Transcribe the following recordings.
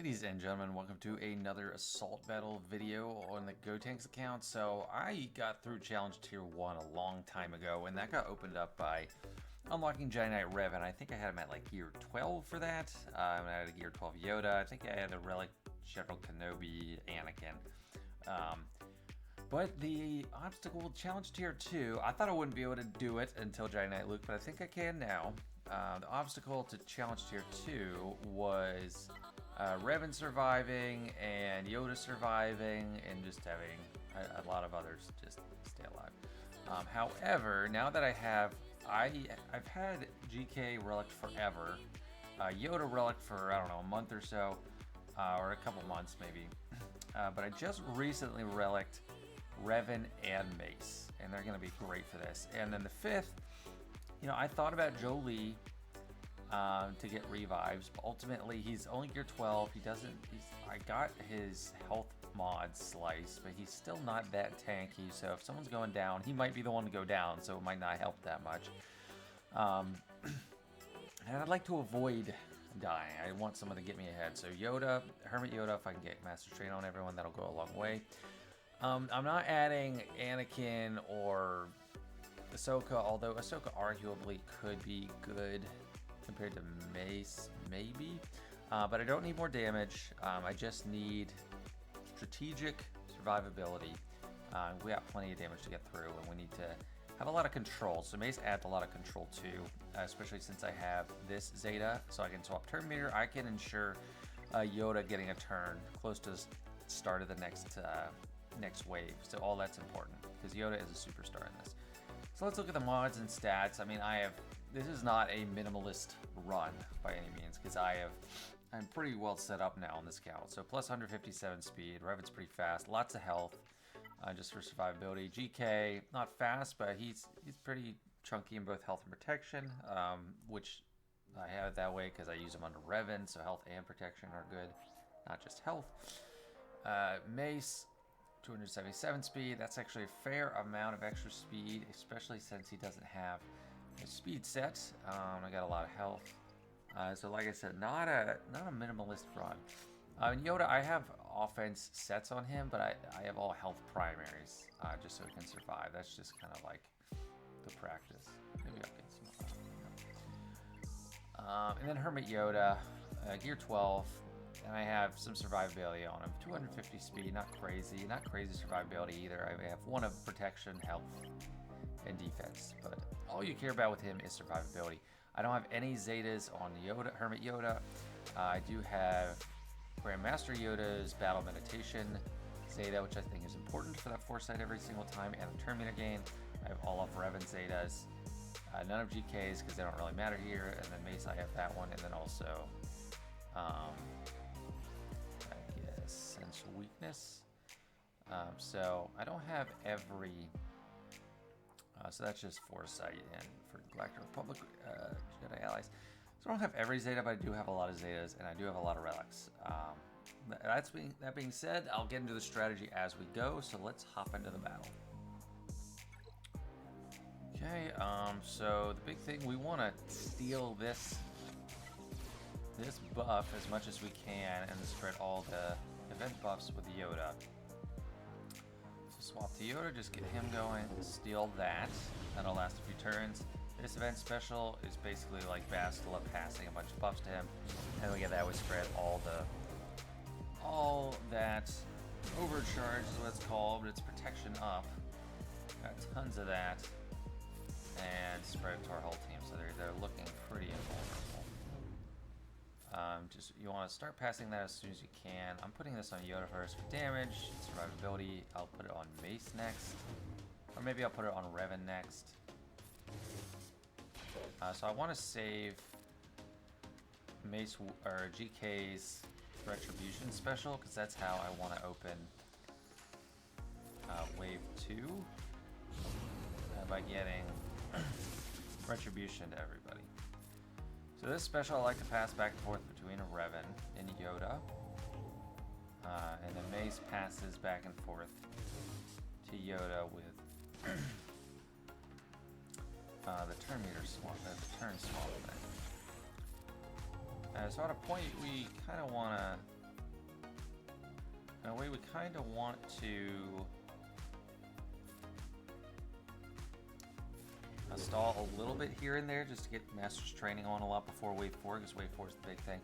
Ladies and gentlemen, welcome to another assault battle video on the GoTanks account. So I got through challenge tier 1 a long time ago, and that got opened up by unlocking Jedi Rev, and I think I had him at like gear 12 for that. I had a gear 12 Yoda. I think I had a relic General Kenobi, Anakin. But the obstacle challenge tier 2, I thought I wouldn't be able to do it until Jedi Knight Luke, but I think I can now. The obstacle to challenge tier 2 was Revan surviving and Yoda surviving and just having a lot of others just stay alive. However, now that I've had GK relic forever, Yoda relic for, I don't know, a month or so, or a couple months maybe, but I just recently relicked Revan and Mace, and they're going to be great for this. And then the fifth, you know, I thought about Jolie to get revives, but ultimately he's only gear 12. I got his health mod slice, but he's still not that tanky, so if someone's going down, he might be the one to go down, so it might not help that much. And I'd like to avoid dying. I want someone to get me ahead. So Yoda, Hermit Yoda, if I can get Master Train on everyone, that'll go a long way. I'm not adding Anakin or Ahsoka, although Ahsoka arguably could be good compared to Mace, maybe. But I don't need more damage. I just need strategic survivability. We got plenty of damage to get through, and we need to have a lot of control. So Mace adds a lot of control too, especially since I have this Zeta, so I can swap turn meter. I can ensure Yoda getting a turn close to the start of the next wave. So all that's important because Yoda is a superstar in this. So let's look at the mods and stats. I mean, this is not a minimalist run by any means because I'm pretty well set up now on this account. So plus 157 speed, Revan's pretty fast, lots of health, just for survivability. GK, not fast, but he's pretty chunky in both health and protection, which I have it that way because I use him under Revan, so health and protection are good, not just health. Mace, 277 speed. That's actually a fair amount of extra speed, especially since he doesn't have a speed set. I got a lot of health. So like I said, not a minimalist run. Yoda, I have offense sets on him, but I have all health primaries, just so he can survive. That's just kind of like the practice. Maybe I'll get some. And then Hermit Yoda, gear 12. And I have some survivability on him. 250 speed, not crazy survivability either. I have one of protection, health, and defense. But all you care about with him is survivability. I don't have any Zetas on Yoda, Hermit Yoda. I do have Grandmaster Yoda's Battle Meditation Zeta, which I think is important for that foresight every single time, and the turn meter gain. I have all of Revan Zetas. None of GKs because they don't really matter here. And then Mace, I have that one, and then also Sense weakness. So I don't have every. So that's just Foresight and for Galactic Republic Jedi allies. So I don't have every Zeta, but I do have a lot of Zetas, and I do have a lot of relics. That being said, I'll get into the strategy as we go. So let's hop into the battle. Okay. So the big thing, we want to steal this buff as much as we can and spread all the event buffs with Yoda. So swap to Yoda, just get him going, steal that. That'll last a few turns. This event special is basically like Bastila passing a bunch of buffs to him. And we get that would spread all that overcharge is what it's called, but it's protection up. Got tons of that. And spread it to our whole team. So they're looking pretty invulnerable. You want to start passing that as soon as you can. I'm putting this on Yoda first for damage, survivability. I'll put it on Mace next, or maybe I'll put it on Revan next. So I want to save Mace or GK's Retribution special because that's how I want to open Wave 2 by getting Retribution to everybody. So this special I like to pass back and forth between a Revan and Yoda. And then Mace passes back and forth to Yoda with the turn meter swap, the turn swap thing. So at a point we kind of want to in a way, we kind of want to stall a little bit here and there just to get Master's Training on a lot before Wave 4, because Wave 4 is the big thing.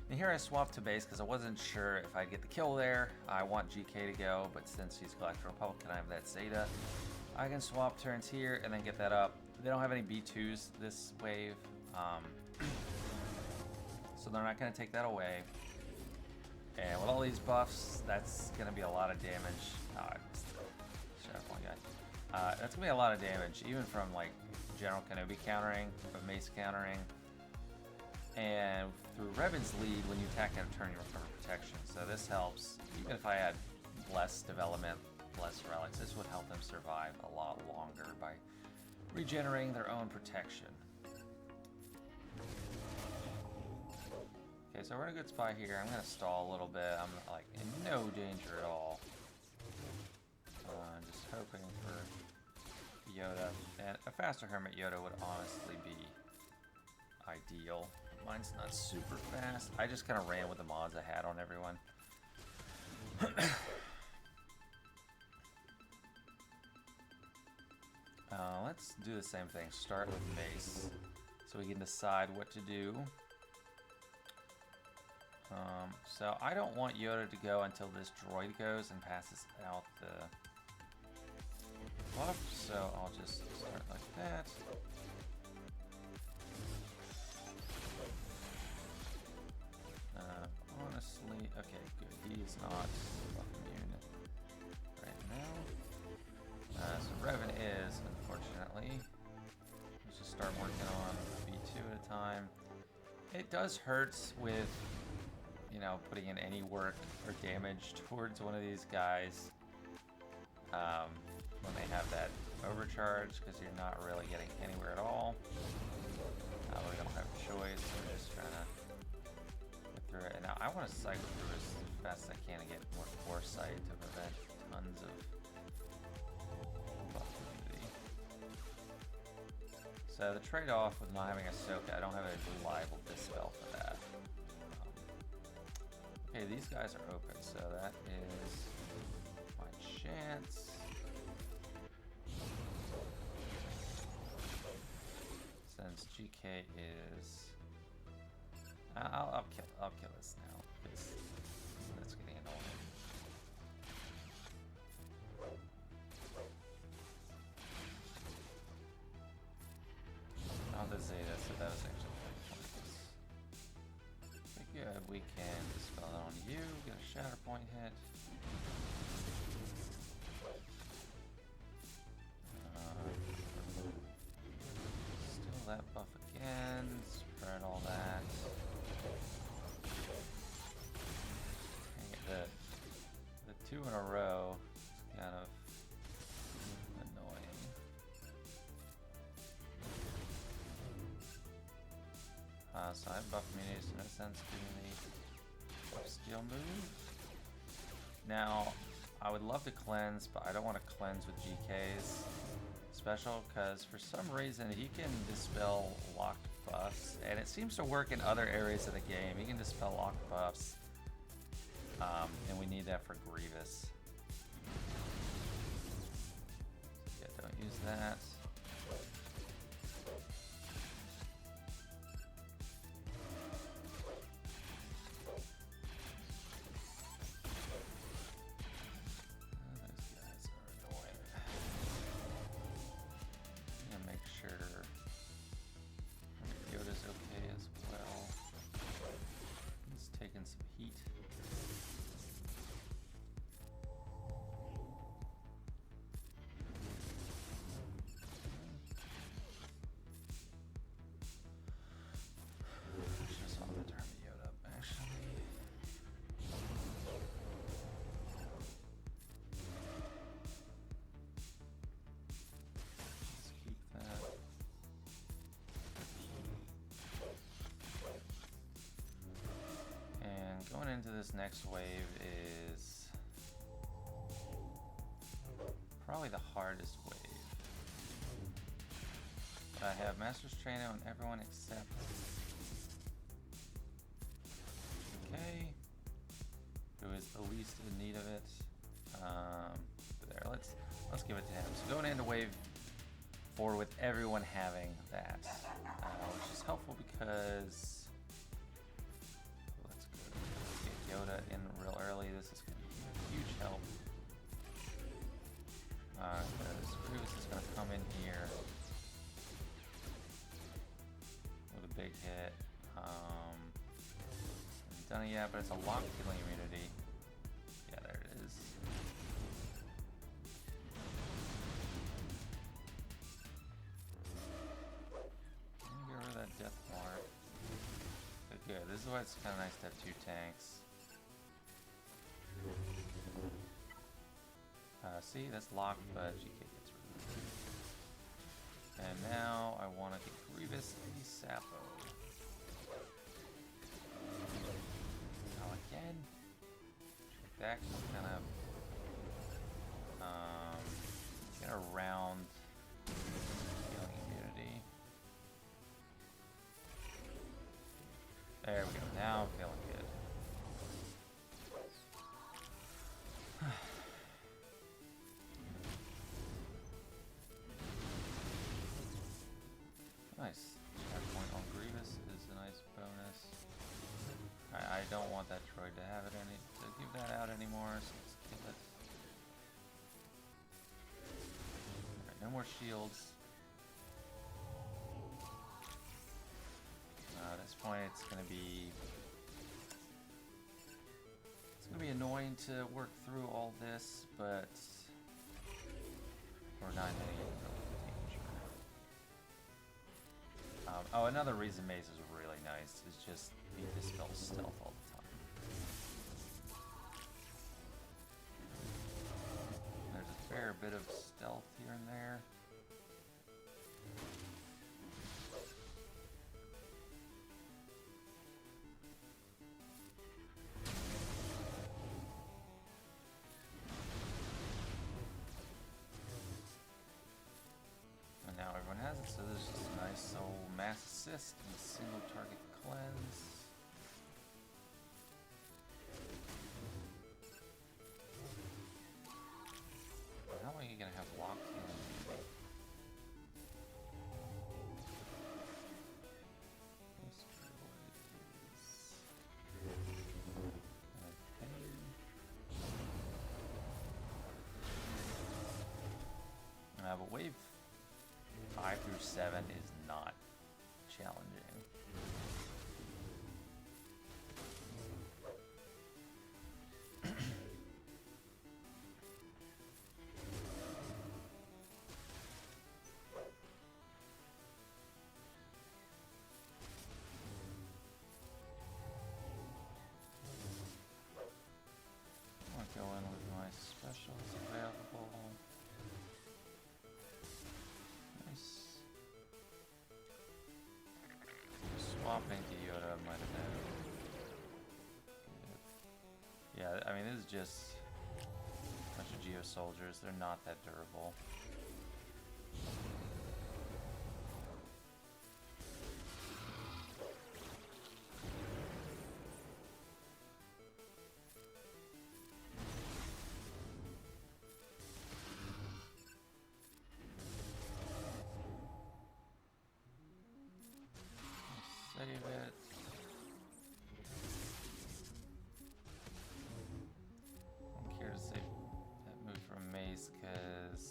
And here I swapped to base because I wasn't sure if I'd get the kill there. I want GK to go, but since he's Galactic Republic and I have that Zeta, I can swap turns here and then get that up. They don't have any B2s this wave, so they're not going to take that away. And with all these buffs, that's going to be a lot of damage. Shut up, one guy. That's going to be a lot of damage, even from like General Kenobi countering, but Mace countering. And through Revan's lead, when you attack out of turn, you recover protection. So this helps. Even if I had less development, less relics, this would help them survive a lot longer by regenerating their own protection. Okay, so we're in a good spot here. I'm going to stall a little bit. I'm like in no danger at all. Just hoping for Yoda. And a faster Hermit Yoda would honestly be ideal. Mine's not super fast. I just kind of ran with the mods I had on everyone. Let's do the same thing. Start with Mace, so we can decide what to do. So I don't want Yoda to go until this droid goes and passes out the buff, so I'll just start like that. Honestly, okay, good. He is not buff immune right now. So Revan is, unfortunately. Let's just start working on B2 at a time. It does hurt with, you know, putting in any work or damage towards one of these guys when they have that overcharge, because you're not really getting anywhere at all. We don't have a choice. We're just trying to get through it. And now I want to cycle through as fast as I can and get more foresight to prevent tons of buff immunity. So the trade-off with not having Ahsoka, I don't have a reliable dispel for that. Okay, these guys are open, so that is my chance. Since GK is, I'll kill this now because that's getting annoying. Oh, the Zeta, so that was actually pointless. Okay, good. We can dispel it on you. Get a shatter point hit. Steal that buff again. Spread all that. Okay, the two in a row is kind of annoying. So I have buff immunity, so no sense giving the buff steal move. Now, I would love to cleanse, but I don't want to cleanse with GK's special, because for some reason he can dispel locked buffs, and it seems to work in other areas of the game. He can dispel locked buffs, and we need that for Grievous. Yeah, don't use that. Going into this next wave is probably the hardest wave. But I have Master's Training on everyone except GK, who is the least in need of it. There, let's give it to him. So going into wave 4 with everyone having that, which is helpful because let's get Yoda in real early. This is going to be a huge help because Grievous is going to come in here with a big hit. Haven't done it yet, but it's a locked healing immunity. Yeah, there it is. Get rid of that death mark. Good. This is why it's kind of nice to have 2 tanks. See, that's locked, but GK gets removed. And now I want to get Grievous a Sapo. Now again, that can kind of get around healing immunity. There we go. Now I'm feeling good. Nice. Checkpoint on Grievous is a nice bonus. I don't want that droid to have it to give that out anymore, so let's kill it. Alright, no more shields. At this point it's gonna be annoying to work through all this, but we're not heading into danger. Oh, another reason Maze is really nice is just he dispels stealth all the time. There's a fair bit of stealth here and there. And now everyone has it, so there's just a nice old mass assist and single target cleanse. How long are you gonna have locked in? This droid is gonna pay. But wave 5 through 7 is not challenging. I'll go in with my specials available. Nice. Swapping to Yoda might have been good. Yeah, I mean, this is just a bunch of Geo soldiers. They're not that durable. Save it. I'm care to save that move from Mace because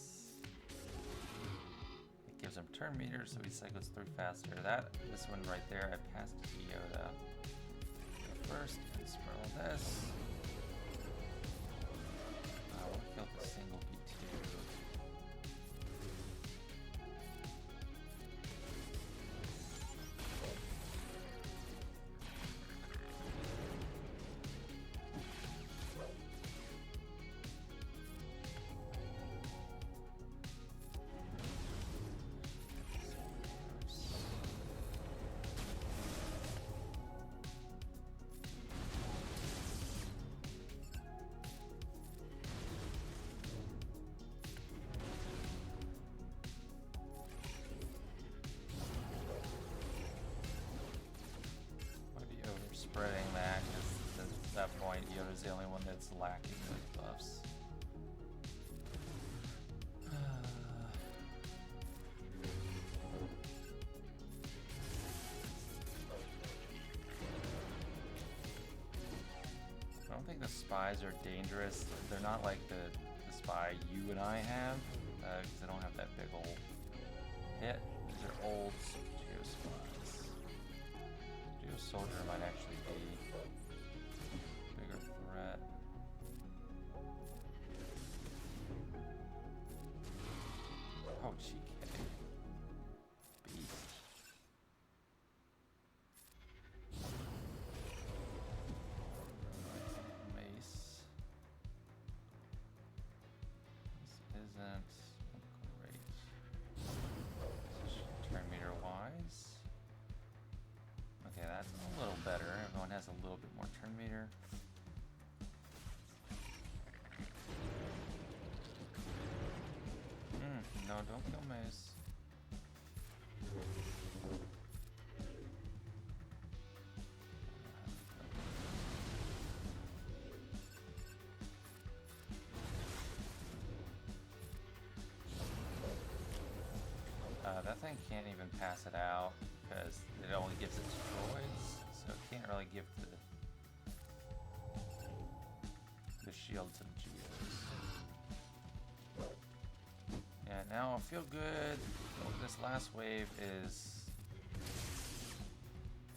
it gives him turn meters, so he cycles through faster. This one right there, I passed to Yoda. Go first and swirl this. We'll kill the single B2. Spreading that because that point, Yoda's the only one that's lacking those buffs. I don't think the spies are dangerous. They're not like the spy you and I have, because they don't have that big old hit. These are old Geo spies. Geo Soldier might actually be a bigger threat. Oh, GK. Beast. Mace. This isn't great. Turn meter wise. Okay, that's a little better. Everyone has a little bit more turn meter. No, don't kill Mace. That thing can't even pass it out because it only gives it to droids, so it can't really give the shield to the Geos. Yeah, now I feel good. This last wave is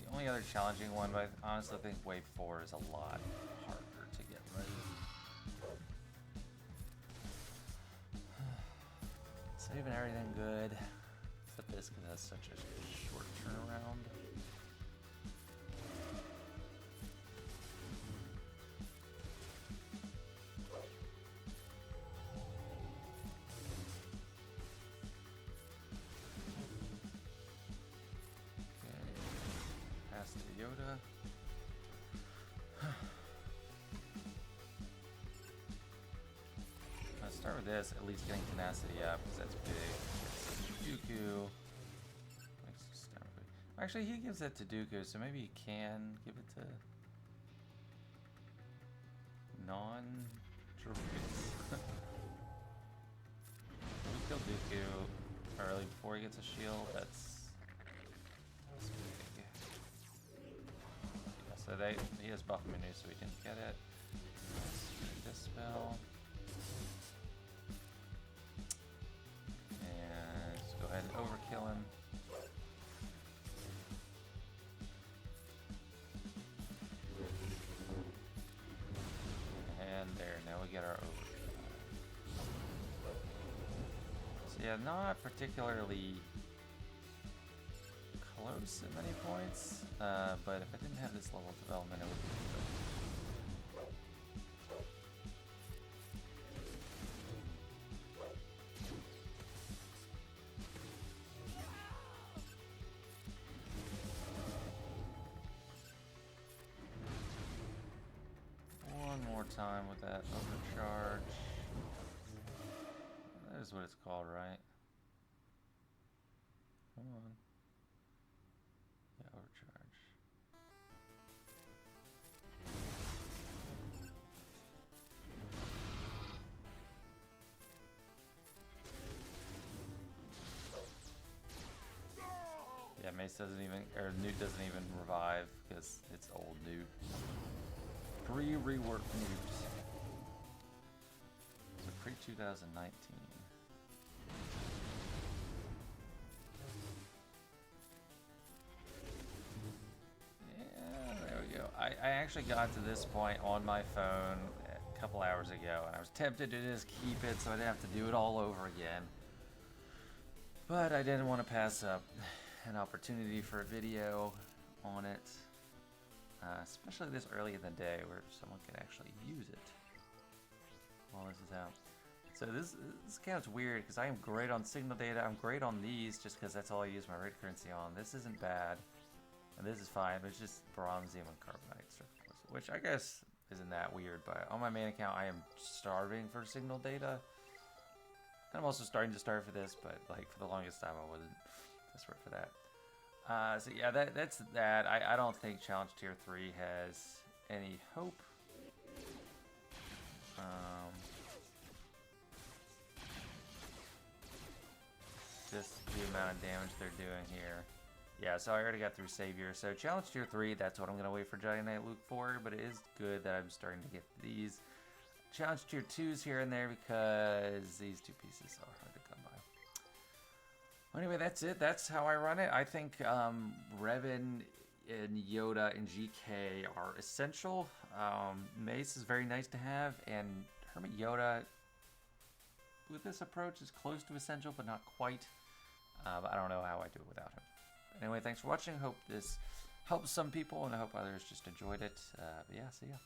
the only other challenging one, but I honestly think wave 4 is a lot harder to get ready. Saving everything good for this because that's such a short turnaround. Yoda. Let's start with this, at least getting tenacity up, because that's big. Dooku. Actually, he gives that to Dooku, so maybe he can give it to non-droids. We kill Dooku early before he gets a shield, that's big. So he has buff menu, so we can get it. This spell. And just go ahead and overkill him. And there, now we get our overkill. So yeah, not particularly close at many points, but if I didn't have this level of development, it would be good. One more time with that overcharge. That is what it's called, right? Come on. Yeah, overcharge. Yeah, Mace doesn't even, or Newt doesn't even revive because it's old Newt. Pre-rework Newt. So pre-2019. I actually got to this point on my phone a couple hours ago, and I was tempted to just keep it so I didn't have to do it all over again. But I didn't want to pass up an opportunity for a video on it, especially this early in the day where someone can actually use it while this is out. So this counts weird because I am great on signal data. I'm great on these just because that's all I use my raid currency on. This isn't bad. And this is fine, but it's just bronzium and carbonite circles, which I guess isn't that weird, but on my main account I am starving for signal data. And I'm also starting to starve for this, but like for the longest time I wasn't desperate for that. So yeah, that's that. I don't think Challenge Tier 3 has any hope ridiculous, the amount of damage they're doing here. Yeah, so I already got through Savior. So Challenge Tier 3, that's what I'm going to wait for Jedi Knight Luke for, but it is good that I'm starting to get these Challenge Tier 2s here and there because these two pieces are hard to come by. Well, anyway, that's it. That's how I run it. I think Revan and Yoda and GK are essential. Mace is very nice to have, and Hermit Yoda with this approach is close to essential, but not quite. But I don't know how I do it without him. Anyway, thanks for watching. Hope this helps some people, and I hope others just enjoyed it. But yeah, see ya.